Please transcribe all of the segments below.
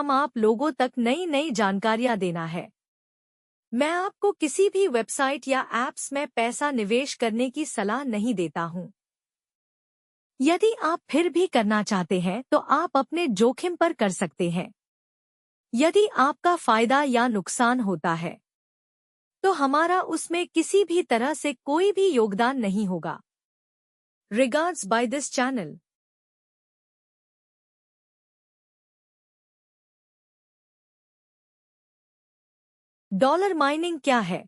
हम आप लोगों तक नई नई जानकारियां देना है। मैं आपको किसी भी वेबसाइट या ऐप्स में पैसा निवेश करने की सलाह नहीं देता हूं। यदि आप फिर भी करना चाहते हैं तो आप अपने जोखिम पर कर सकते हैं। यदि आपका फायदा या नुकसान होता है तो हमारा उसमें किसी भी तरह से कोई भी योगदान नहीं होगा। Regards by this channel। Dollar mining क्या है?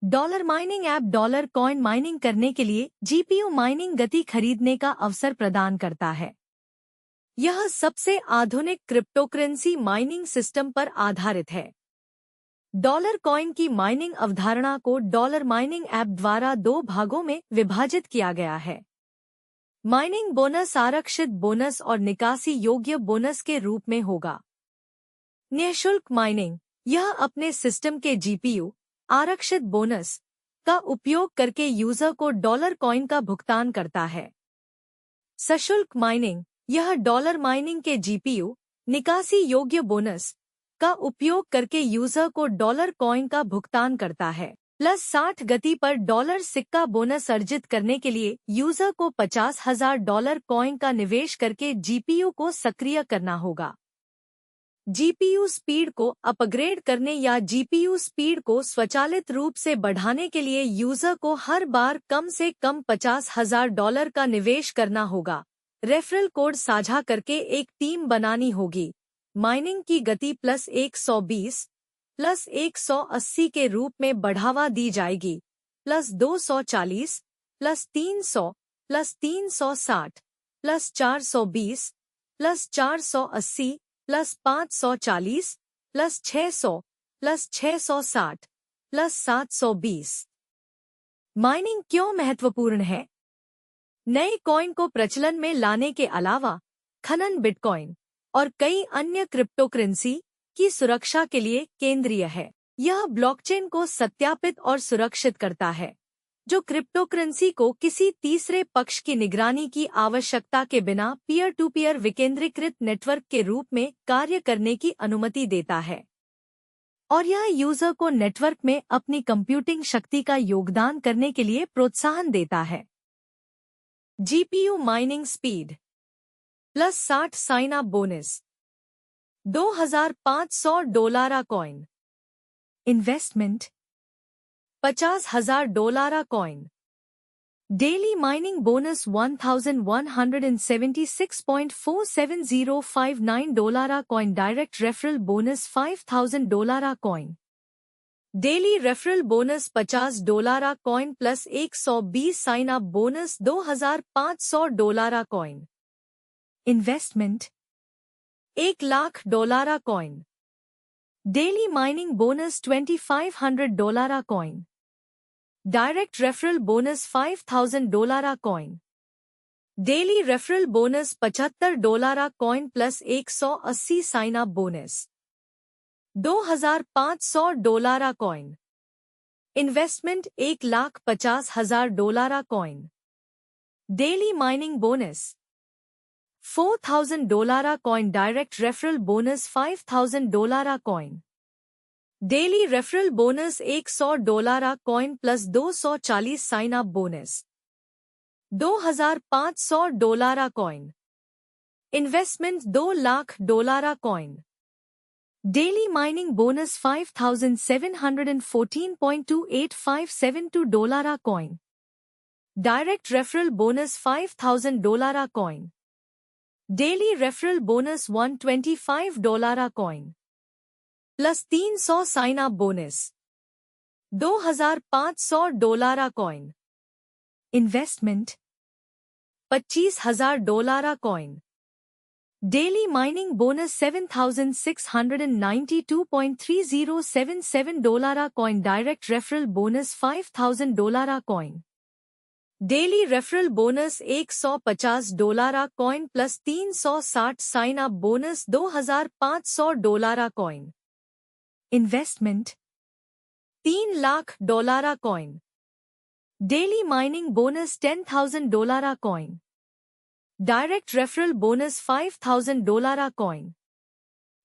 Dollar mining app dollar coin mining करने के लिए जीपीयू माइनिंग गति खरीदने का अवसर प्रदान करता है। यह सबसे आधुनिक क्रिप्टोकरेंसी माइनिंग सिस्टम पर आधारित है। डॉलर कॉइन की माइनिंग अवधारणा को डॉलर माइनिंग ऐप द्वारा दो भागों में विभाजित किया गया है। माइनिंग बोनस आरक्षित बोनस और निकासी योग्य बोनस के रूप में होगा। निःशुल्क माइनिंग, यह अपने सिस्टम के जीपीयू आरक्षित बोनस का उपयोग करके यूजर को डॉलर कॉइन का भुगतान करता है। सशुल्क माइनिंग, यह डॉलर माइनिंग के जीपीयू निकासी योग्य बोनस का उपयोग करके यूजर को डॉलर कॉइन का भुगतान करता है। +60 गति पर डॉलर सिक्का बोनस अर्जित करने के लिए यूजर को $50,000 कॉइन का निवेश करके जीपीयू को सक्रिय करना होगा। जीपीयू स्पीड को अपग्रेड करने या जीपीयू स्पीड को स्वचालित रूप से बढ़ाने के लिए यूजर को हर बार कम से कम $50,000 का निवेश करना होगा। रेफरल कोड साझा करके एक टीम बनानी होगी। माइनिंग की गति +120 +180 के रूप में बढ़ावा दी जाएगी। +240 +300 +360 +420 +480 +540 +600 +660 +720। माइनिंग क्यों महत्वपूर्ण है? नए कॉइन को प्रचलन में लाने के अलावा खनन बिटकॉइन और कई अन्य क्रिप्टोकरेंसी की सुरक्षा के लिए केंद्रीय है। यह ब्लॉकचेन को सत्यापित और सुरक्षित करता है, जो क्रिप्टोकरेंसी को किसी तीसरे पक्ष की निगरानी की आवश्यकता के बिना पीयर टू पीयर विकेंद्रीकृत नेटवर्क के रूप में कार्य करने की अनुमति देता है। और यह यूजर को नेटवर्क में अपनी कंप्यूटिंग शक्ति का योगदान करने के लिए प्रोत्साहन देता है। GPU mining speed +60 sign up bonus $2,500 coin. Investment $50,000 coin. Daily mining bonus $1,176.47059 coin. Direct referral bonus $5,000 coin. Daily referral bonus $50 coin plus 120 sign up bonus $2,500 coin. Investment $1,00,000 coin. Daily mining bonus $2,500 coin. Direct referral bonus $5,000 coin. Daily referral bonus $75 coin plus 180 sign up bonus $2,500 coin. Investment $1,50,000 coin. Daily mining bonus $4,000 coin. Direct referral bonus $5,000 coin. Daily referral bonus $100 coin plus 240 sign up bonus $2,500 coin. Investment $2,00,000 coin. Daily mining bonus $5,714.28572 coin. Direct referral bonus $5,000 coin. Daily referral bonus $125 coin plus 300 sign up bonus $2,500 coin. Investment $25,000 coin. Daily mining bonus $7,692.3077 coin. Direct referral bonus $5,000 coin. Daily referral bonus $150 coin plus 360 sign up bonus $2,500 coin. Investment $3,00,000 coin. Daily mining bonus $10,000 coin. Direct referral bonus $5,000 coin.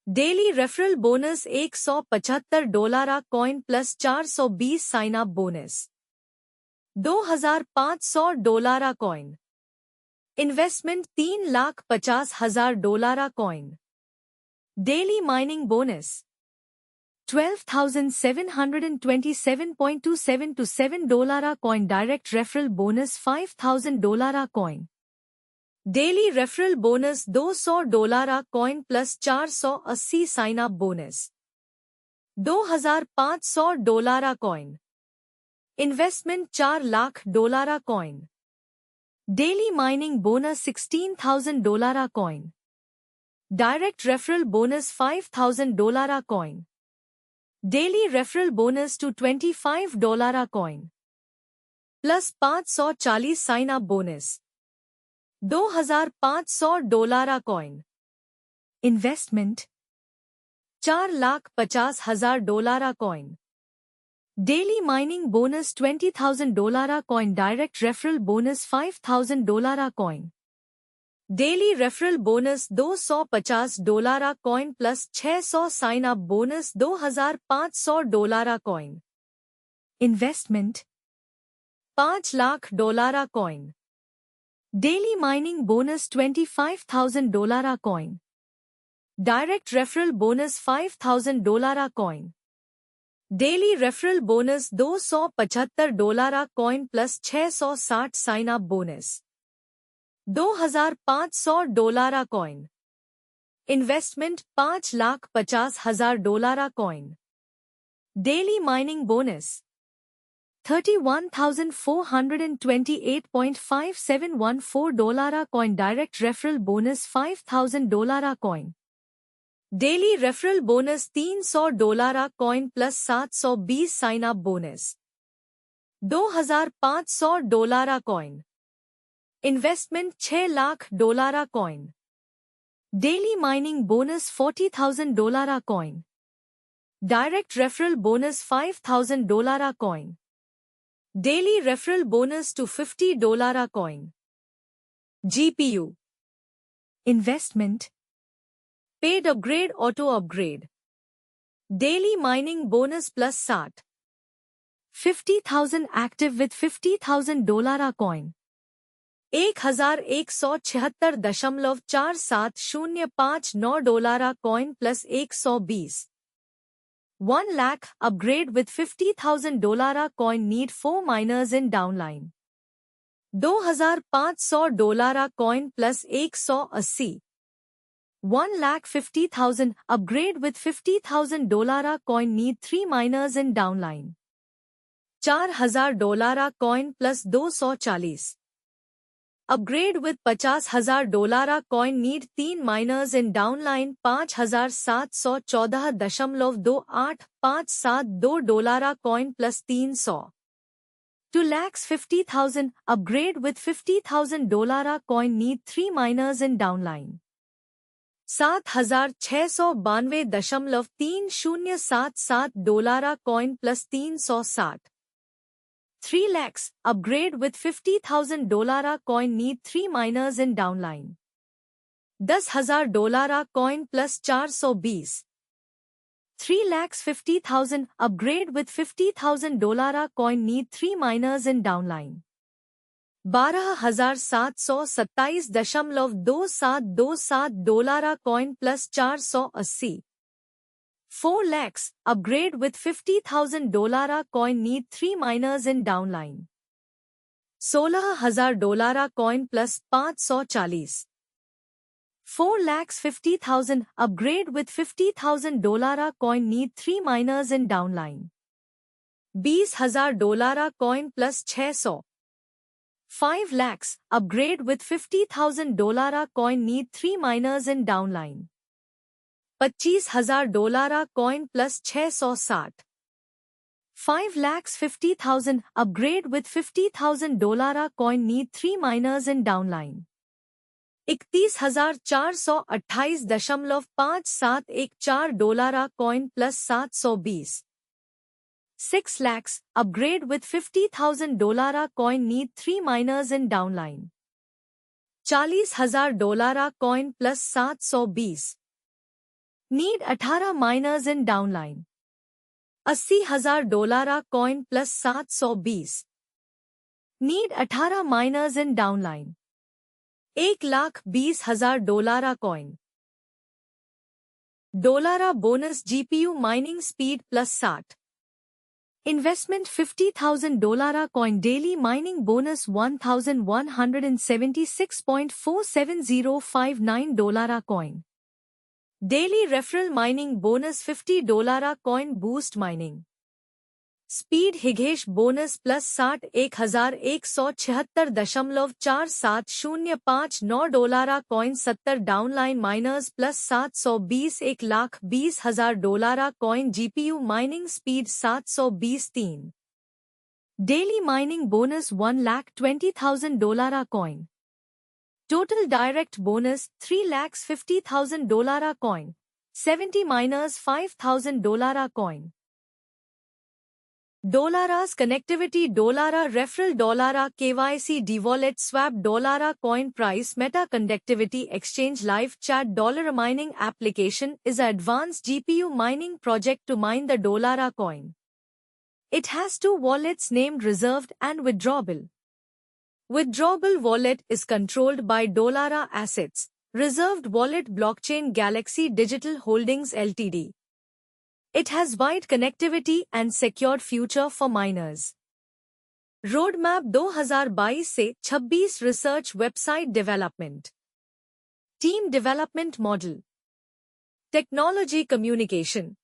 Daily referral bonus $175 coin plus 420 sign up bonus $2,500 coin. Investment $3,50,000 coin. Daily mining bonus $12,727.27 coin. Direct referral bonus $5,000 coin. Daily referral bonus $200 coin plus 480 sign up bonus $2,500 coin. Investment $4,00,000 coin. Daily mining bonus $16,000 coin. Direct referral bonus $5,000 coin. Daily referral bonus $25 coin plus 540 sign up bonus $2,500 coin. Investment $4,50,000 coin. Daily mining bonus $20,000 coin. Direct referral bonus $5,000 coin. Daily referral bonus $250 coin plus 600 sign up bonus $2,500 coin. Investment $5,00,000 coin. Daily mining bonus $25,000 coin. Direct referral bonus $5,000 coin. Daily referral bonus $275 coin plus 660 sign up bonus $2,500 coin. Investment $5,50,000 coin. Daily mining bonus $31,428.5714 coin. Direct referral bonus $5,000 coin. Daily referral bonus $300 coin plus 720 sign up bonus $2,500 coin. Investment $6,00,000 coin. Daily mining bonus $40,000 coin. Direct referral bonus $5,000 coin. Daily referral bonus $250 coin. GPU investment paid upgrade auto upgrade. Daily mining bonus plus 50,000 active with $50,000 coin. $1,176.47059 coin plus 120। 1 lakh upgrade with $50,000 coin need 4 miners in downline। $2,500 coin plus 180। 1,50,000 upgrade with $50,000 coin need 3 miners in downline। $4,000 coin plus 240। Upgrade with $50,000 coin need 3 miners in downline. $5,714.2857 coin plus 300। 2,50,000 upgrade with $50,000 coin need 3 miners in downline. $7,692.3077 coin plus 360। 3 lakhs upgrade with $50,000 coin need 3 miners in downline। $10,000 coin plus 420। 3,50,000 upgrade with $50,000 coin need 3 miners in downline। $12,727.2727 coin plus 480। 4 lakhs upgrade with $50,000 coin need 3 miners in downline। $16,000 coin plus 540। 4,50,000 upgrade with $50,000 coin need 3 miners in downline। $20,000 coin plus 600। 5 lakhs upgrade with $50,000 coin need 3 miners in downline। $25,000 coin plus 660। 5,50,000 upgrade with $50,000 coin need 3 miners in downline। 31,428.5714 coin plus 720। 6 lakhs upgrade with $50,000 coin need 3 miners in downline। $40,000 coin plus 720। Need 18 miners in downline. $80,000 coin plus 720। Need 18 miners in downline. $1,20,000 coin. $, Bonus GPU mining speed plus 60। Investment $50,000 coin. Daily mining bonus $1,176.47059 coin. Daily referral mining bonus $50 coin. Boost mining speed हिगेश bonus plus 60 $1,176.47059 coin. 70 downline miners plus 720 $1,20,000 coin. GPU mining speed 723। Daily mining bonus $1,20,000 coin. Total direct bonus $3,50,000 coin. 70 miners $5,000 coin. $, connectivity $, referral $, KYC DWallet swap $, coin price Meta conductivity exchange live chat $. Mining application is an advanced GPU mining project to mine the $, coin. It has two wallets named reserved and withdrawable. Withdrawable wallet is controlled by $, assets. Reserved wallet blockchain Galaxy Digital Holdings Ltd. It has wide connectivity and secured future for miners. Roadmap 2022 से 26 research website development. Team development model. Technology communication.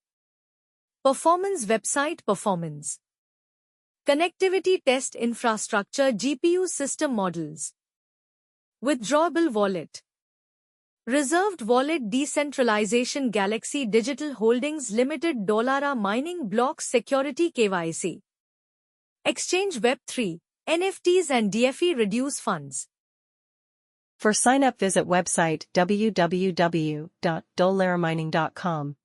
Performance website performance. Connectivity test infrastructure GPU system models. Withdrawable wallet. Reserved wallet decentralization Galaxy Digital Holdings Limited $, mining blocks security KYC. Exchange Web3, NFTs and DeFi reduce funds. For sign up visit website www.dolarmining.com.